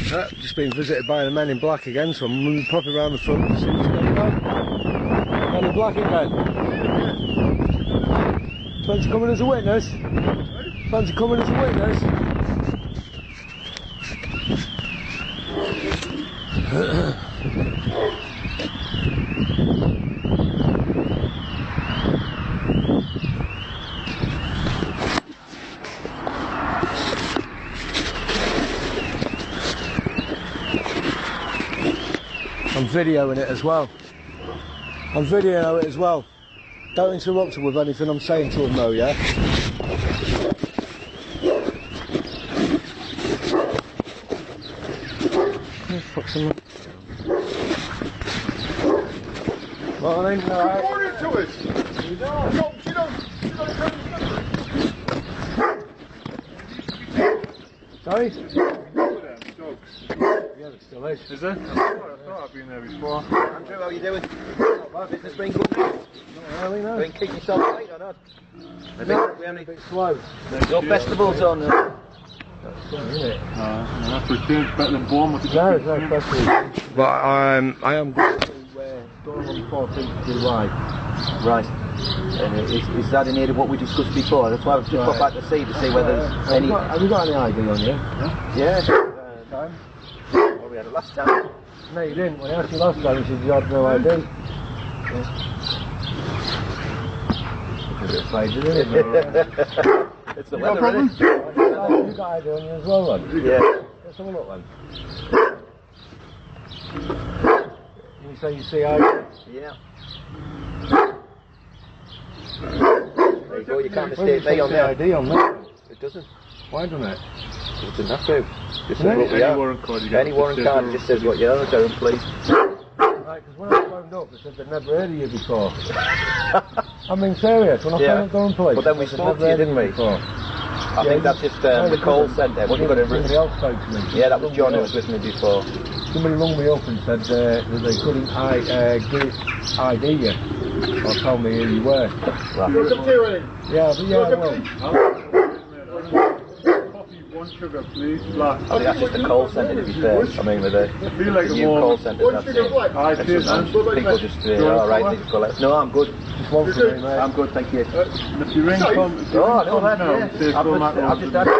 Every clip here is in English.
Just been visited by the men in black again, so I'm popping around the front to see what's going on. Men in black again. Fancy coming as a witness? Fancy coming as a witness? I'm videoing it as well. I'm videoing it as well. Don't interrupt them with anything I'm saying to them though, yeah? Fuck some... Morning, alright. Good morning to us! You don't. Sorry? Yeah, it still is. Is it? I thought I'd been there before. Andrew, how are you doing? Not bad, business been good? Not really, no. Been keeping yourself late or not? No, we're a bit slow. No festivals on there. That's fun, isn't it? That's what changed better than Bournemouth. No, it's no festival. But I am going to going on the 14th of July. Right. Is that in here of what we discussed before? That's why I've just got back to see whether there's any... Have you got any ID on you? Yeah. Time? Well, we had it last time. No, you didn't. When I asked you last time, you said you had no ID. It's a bit faded, isn't it? It's the weather, isn't it? You got ID on you as well, then? Yeah. Let's have a look, then. Can you say you see ID? Yeah. There you go, you can't mistake me on there. ID on there? It doesn't. Why doesn't it? It doesn't have to. Just No, says what we are. Any warrant card just says what you are, Darren, please. Right, because when I phoned up, they said they'd never heard of you before. I'm being serious. When I phoned up Durham Police, but then we spoke to you, didn't we? I think that's just the call centre. What you got to... Somebody else spoke to me. Yeah, that was John who was with me before. Somebody rung me up and said that they couldn't ID you or tell me who you were. Right. Yeah, but yeah, well. One sugar, please. Black. I think that's just a call centre, to be fair. I mean, with the new call centres, that's it. People just alright, they just go like, no, I'm good. Just one for me, mate. I'm good, thank you. And if you ring from... I've just had it.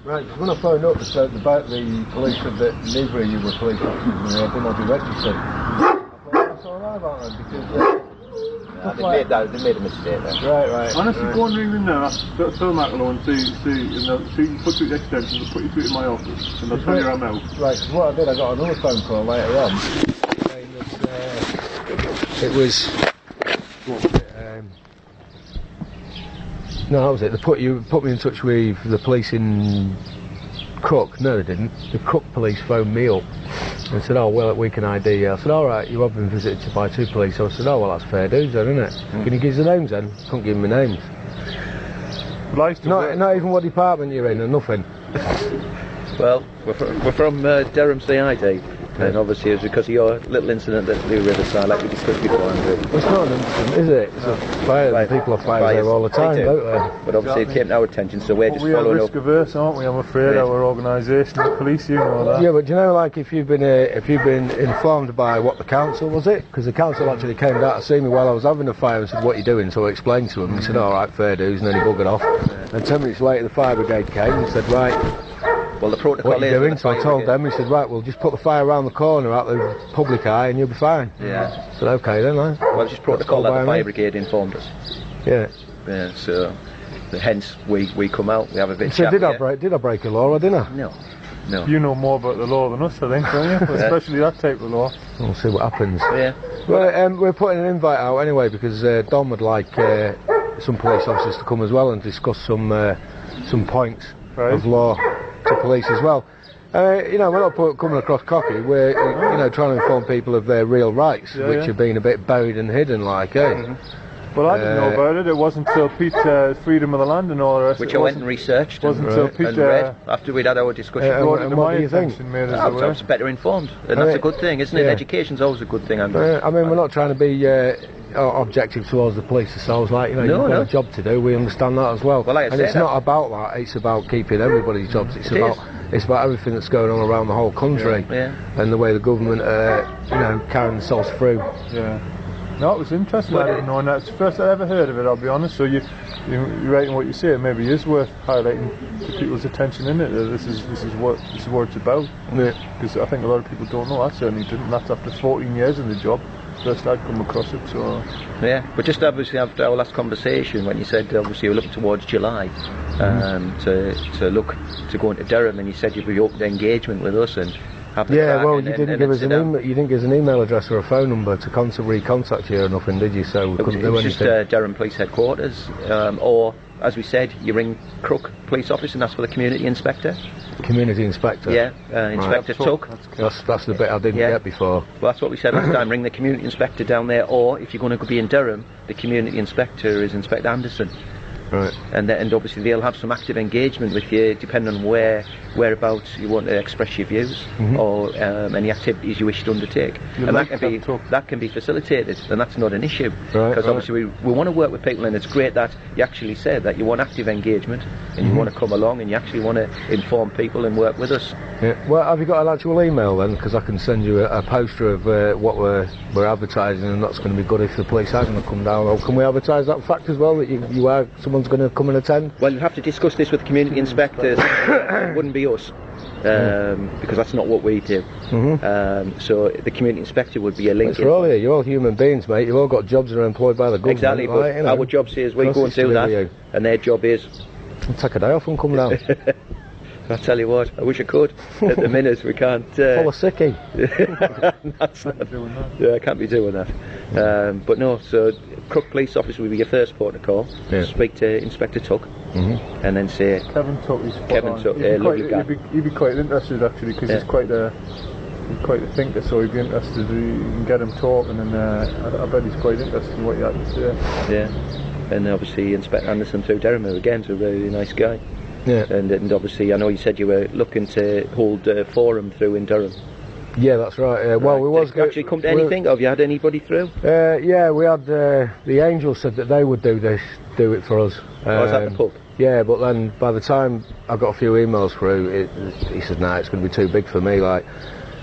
Right, because when I phoned up, they said about the police said that neither of you were police officers and I didn't have to be registered. I thought that's alright about them because... they made a mistake there. Right. Honestly, go and ring them now. Phil McElroy and see, put through the extensions and put you through to my office and they'll tell you I'm out. Right, because what I did, I got another phone call later on saying that it was... What was it? No, that was it. They put me in touch with the police in Cook. No, they didn't. The Cook police phoned me up and said, oh, well, we can ID you. I said, all right, you have been visited by 2 police. I said, oh, well, that's fair dues then, isn't it? Can you give us the names then? Couldn't give me names. Not even what department you're in or nothing. Well, we're from Durham CID. And obviously it's because of your little incident at the Riverside, like we discussed before, Andrew. It's not an incident, is it? It's a fire. People are fires there all the time, don't they? But obviously it came to our attention, so we're just following up. We are risk averse, aren't we? I'm afraid our organisation, the police, you know that. Yeah, but do you know, like, if you've been informed by what the council, was it? Because the council actually came down to see me while I was having a fire and said, what are you doing? So I explained to him. He said, all right, fair dues, and then he buggered off. And 10 minutes later, the fire brigade came and said, right. Well, the protocol what are you doing? So I told them, he said, right, we'll just put the fire around the corner out the public eye and you'll be fine. Yeah. I said, okay then, right? Well, it's just protocol that the fire brigade informed us. Yeah. Yeah, so hence we come out, we have a bit of so chat. Did I break a law or didn't I? No. You know more about the law than us, I think, don't you? Especially that type of law. We'll see what happens. Yeah. Well, we're putting an invite out anyway because Dom would like some police officers to come as well and discuss some points of law to police as well. You know, we're not coming across cocky. We're trying to inform people of their real rights, which have been a bit buried and hidden, like, eh? Well, I didn't know about it. It wasn't until Pete freedom of the land and all the rest. Which I went and researched. Wasn't until Pete read after we'd had our discussion. And what do you think? I was better informed, and that's a good thing, isn't it? Education's always a good thing, Andrew. I mean, we're not trying to be objective towards the police themselves. Like, you know, No, you've got no. a job to do. We understand that as well. Well, like I and say, it's not about that. It's about keeping everybody's jobs. It's about everything that's going on around the whole country, and the way the government, you know, carrying themselves through. Yeah. No, it was interesting. I didn't know, and that's the first I ever heard of it. I'll be honest. So you're writing what you say. It maybe is worth highlighting to people's attention, in it. This is what it's about. Because I think a lot of people don't know. I certainly didn't. That's after 14 years in the job. First I'd come across it. So yeah, but just obviously after our last conversation, when you said obviously you were looking towards July to look to go into Durham, and you said you'd be open to engagement with us and. Yeah, well, you didn't give us an email. You didn't give us an email address or a phone number to recontact you or nothing, did you? So we couldn't do anything. Just Durham Police Headquarters, or as we said, you ring Crook Police Office and ask for the community inspector. Community inspector. Yeah, Inspector Tuck. That's the bit I didn't get before. Well, that's what we said last time. Ring the community inspector down there, or if you're going to be in Durham, the community inspector is Inspector Anderson. Right. And obviously they'll have some active engagement with you, depending on whereabouts you want to express your views or any activities you wish to undertake. And that can be facilitated, and that's not an issue. Because obviously we want to work with people, and it's great that you actually said that you want active engagement and you want to come along and you actually want to inform people and work with us. Yeah. Well, have you got an actual email then? Because I can send you a poster of what we're advertising, and that's going to be good if the police are going to come down. Or can we advertise that fact as well, that you are someone's going to come and attend? Well, you'll have to discuss this with community inspectors. It wouldn't be us, because that's not what we do. So the community inspector would be a link. You're all human beings, mate. You've all got jobs that are employed by the government. Exactly, but right, you know, our job is we go and do that, and their job is... take a day off and come down. I tell you what, I wish I could. At the minute, we can't. Full of sickie. That's not doing that. Yeah, I can't be doing that. But no, so Crook Police Office will be your first port of call. Yeah. Speak to Inspector Tuck, and then say Kevin Tuck. Kevin Tuck, lovely guy. He'd be quite interested actually, because he's quite a thinker. So he'd be interested. You can get him talking, and I bet he's quite interested in what you have to say. Yeah, and obviously Inspector Anderson through Durham again, so a very nice guy. Yeah. And obviously I know you said you were looking to hold a forum through in Durham. Yeah, that's right. Well, we was Did you actually come to anything? Have you had anybody through? Yeah, we had the Angels said that they would do it for us. Was that the pub? Yeah, but then by the time I got a few emails through, he said, "Nah, it's going to be too big for me." Like,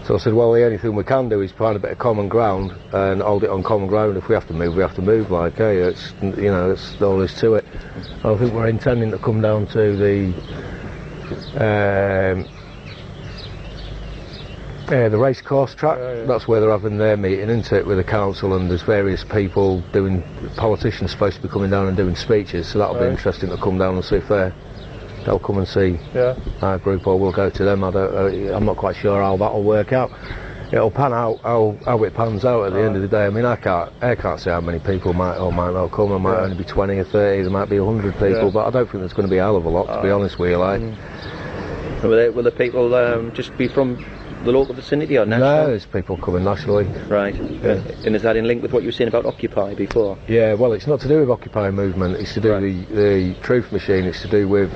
so I said, "Well, the only thing we can do is find a bit of common ground and hold it on common ground. If we have to move, we have to move. Like, hey, it's that's all there is to it." I think we're intending to come down to the racecourse track. That's where they're having their meeting, isn't it, with the council, and there's various people politicians supposed to be coming down and doing speeches, so that'll be interesting to come down and see if they'll come and see our group, or we'll go to them. I'm not quite sure how that'll work out. It'll pan out how it pans out at the end of the day. I mean, I can't say how many people might or might not come. There might only be 20 or 30, there might be 100 people, but I don't think there's going to be a hell of a lot, to be honest with you. Like, will the people just be from the local vicinity or national? No, there's people coming nationally. Right. And is that in link with what you were saying about Occupy before? Yeah, well, it's not to do with Occupy movement, it's to do with the Truth Machine, it's to do with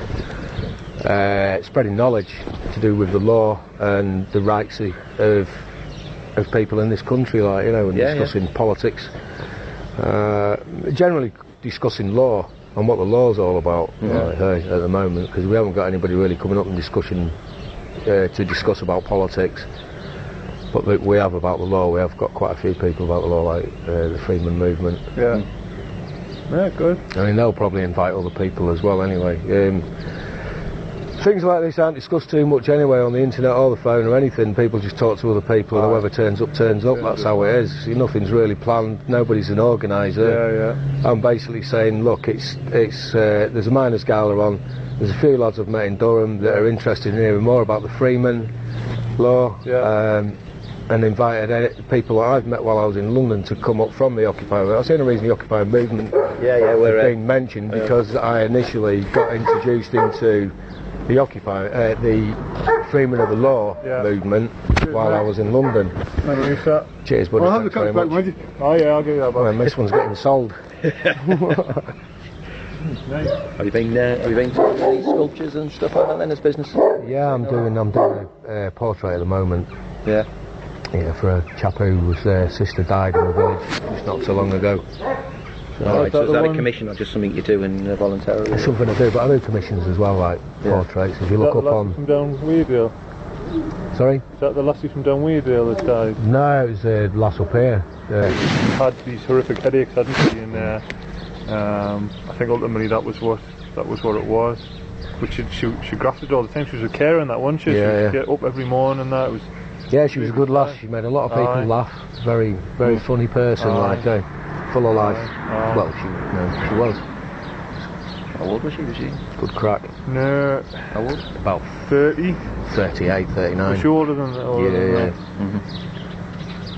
spreading knowledge, to do with the law and the rights of people in this country, like, you know, and discussing politics, generally discussing law and what the law's all about at the moment, because we haven't got anybody really coming up and to discuss about politics, but we have about the law. We have got quite a few people about the law, like the Freeman movement. Yeah, good. I mean, they'll probably invite other people as well anyway. Things like this aren't discussed too much anyway on the internet or the phone or anything. People just talk to other people, and whoever turns up turns up. That's how it is. Nothing's really planned. Nobody's an organiser. I'm basically saying, look, it's there's a miners' gala on. There's a few lads I've met in Durham that are interested in hearing more about the Freeman law, and invited people that I've met while I was in London to come up from the Occupy. That's the only reason the Occupy movement has been mentioned, because I initially got introduced into the Occupy, the Freeman of the Law movement while I was in London. Cheers, buddy. I'll have the cup back, won't you? Oh yeah, I'll give you that back. Well, this one's getting sold. Nice. Have you been to these sculptures and stuff like that then as business? Yeah, I'm doing a portrait at the moment. Yeah. Yeah, for a chap whose sister died in the village just not so long ago. Alright, so is that a commission or just something you do voluntarily? It's something I do, but I do commissions as well, like portraits. If you look up on... from down Weardale? Sorry? Is that the lassie from down Weardale that died? No, it was the lass up here. She had these horrific headaches, hadn't she? And I think ultimately that was what it was. But she grafted all the time. She was a carer in that, wasn't she? Yeah, She'd get up every morning and that. It was... Yeah, she was a good lass. She made a lot of people laugh. Very, very funny person, full of life. Well, she was. How old was she? Good crack. No. How old? About 30. 38, 39. Was she older than that?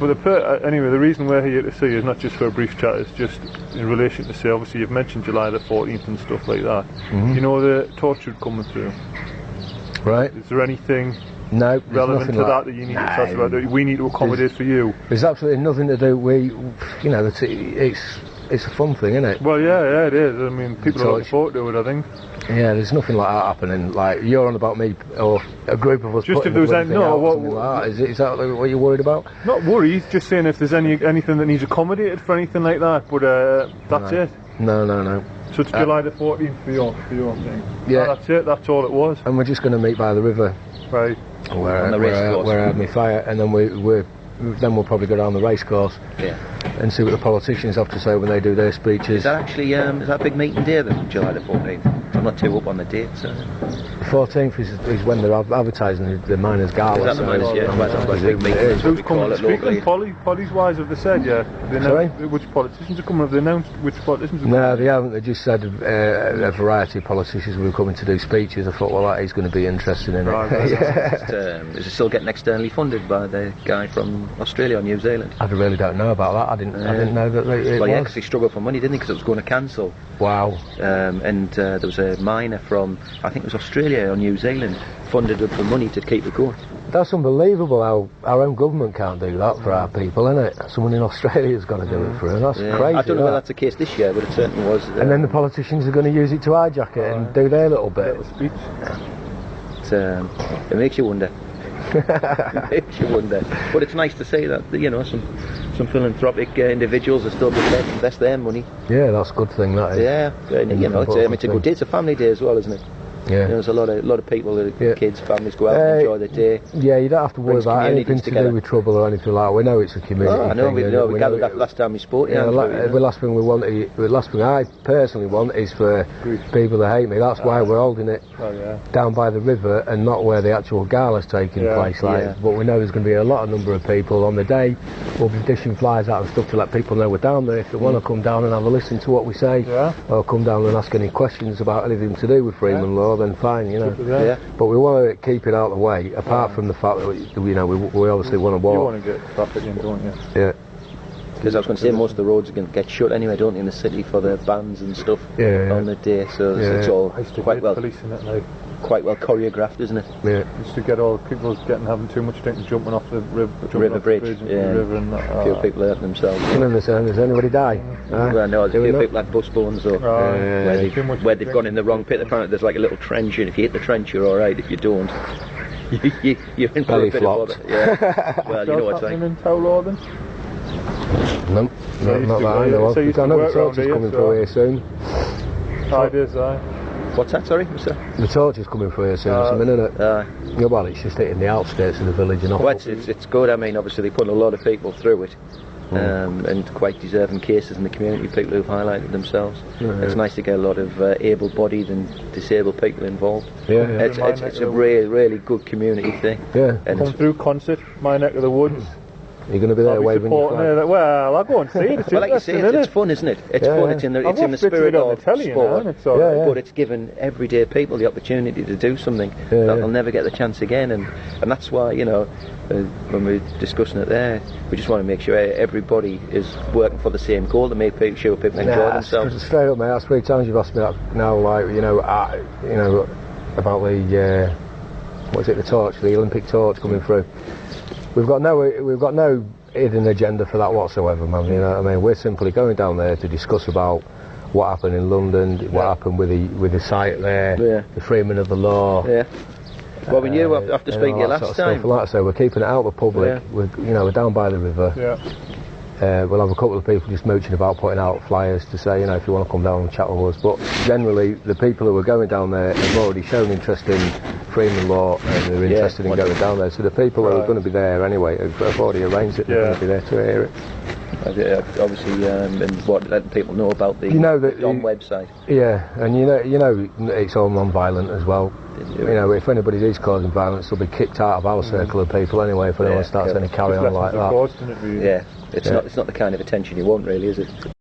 But anyway, the reason we're here to see you is not just for a brief chat. It's just in relation to say, obviously, you've mentioned July the 14th and stuff like that. You know the torture coming through. Right. Is there anything? No, relevant to that you need to tell us about, that we need to accommodate for you? There's absolutely nothing to do. It's a fun thing, isn't it? Well, yeah, it is. I mean, people are looking forward to it, I think. Yeah, there's nothing like that happening. Like you're on about me or a group of us. Just if there was is that what you're worried about? Not worried. Just saying if there's anything that needs accommodated for anything like that. But that's it. No. So it's July the 14th for your thing. Yeah, that's it. That's all it was. And we're just going to meet by the river. Right. Where I had my fire, and then we'll probably go down the race course and see what the politicians have to say when they do their speeches. Is that actually is that a big meeting day then, July the 14th? I'm not too up on the dates. The 14th is when they're advertising the miners' gala. Is that the miners'? That's a big meeting. Who's coming speaking? Polly's wise have they said? Yeah. Sorry? Which politicians are coming? Have they announced which politicians? No, they haven't. They just said a variety of politicians were coming to do speeches. I thought, well, that is going to be interesting, isn't it? Is it still getting externally funded by the guy from Australia or New Zealand? I really don't know about that. I didn't know that it was. Yeah, because he struggled for money, didn't he? Because it was going to cancel. Wow. And there was a miner from, I think it was Australia or New Zealand, funded it for money to keep it going. That's unbelievable how our own government can't do that for our people, isn't it? Someone in Australia's got to do it for us. That's crazy. I don't know whether that's the case this year, but it certainly was. And then the politicians are going to use it to hijack it and do their little bit. Speech. It makes you wonder. It makes you wonder. But it's nice to say that, some philanthropic individuals are still prepared to invest their money. Yeah, that's a good thing, that is. Yeah, it's a good day. It's a family day as well, isn't it? Yeah. There's a lot of people, kids, families go out and enjoy the day. Yeah, you don't have to worry about anything to do with trouble or anything like that. We know it's a community thing. I know, we gathered that last time we spoke. The last thing I personally want is for people to hate me. That's why we're holding it down by the river and not where the actual gala's taking place. But we know there's going to be a lot of number of people on the day. We'll be dishing flyers out and stuff to let people know we're down there. If they want to come down and have a listen to what we say, or come down and ask any questions about anything to do with freedom law, then fine, But we want to keep it out of the way, apart from the fact that we obviously want to walk. You want to get traffic in, don't you? Yeah. Because I was going to say most of the roads are going to get shut anyway, don't they, in the city for the bands and stuff on the day. So it's all quite well choreographed, isn't it? Yeah. Just to get all people having too much drink and jumping off the river bridge. The river and that. A few people hurt themselves. Has anybody died? Well, no, there's a few people had bus bones or where they've gone in the wrong pit. Apparently, there's like a little trench, and if you hit the trench, you're all right. If you don't, you're in for a bit of bother. Yeah. Well, you know what's like. In Towlaw, then? No, not that I know of. I know the torch is coming through here soon. What's that, sorry? The torch is coming through here soon, isn't it? Yeah, well, it's just hitting the outskirts of the village and all. Well, it's good. I mean, obviously, they put a lot of people through it. And quite deserving cases in the community, people who've highlighted themselves. It's nice to get a lot of able-bodied and disabled people involved. It's a really good community thing. Come through concert, my neck of the woods. You're going to be there waving your flag. Well, I'll go and see it. Well, like you say, it's fun, isn't it? It's fun. It's in the spirit of sport. But it's given everyday people the opportunity to do something that they'll never get the chance again. And that's why, when we're discussing it there, we just want to make sure everybody is working for the same goal to make sure people enjoy themselves. Straight up, mate. That's 3 times you've asked me that now. Like, about the the torch, the Olympic torch coming through. We've got no hidden agenda for that whatsoever, man. You know what I mean? We're simply going down there to discuss about what happened in London, what happened with the site there, the framing of the law. Well, we knew after speaking to you last time. Like I say, we're keeping it out of the public. Yeah. We're down by the river. Yeah. We'll have a couple of people just mooching about, putting out flyers to say, if you want to come down and chat with us. But generally, the people who are going down there have already shown interest in freeing law, and they're interested in going down there. So the people who are going to be there anyway have already arranged it. They're going to be there to hear it. Obviously, and letting people know about the Dom website. Yeah, and it's all non-violent as well. If anybody is causing violence, they'll be kicked out of our circle of people anyway if anyone starts any carry on like that. Yeah, it's not the kind of attention you want, really, is it?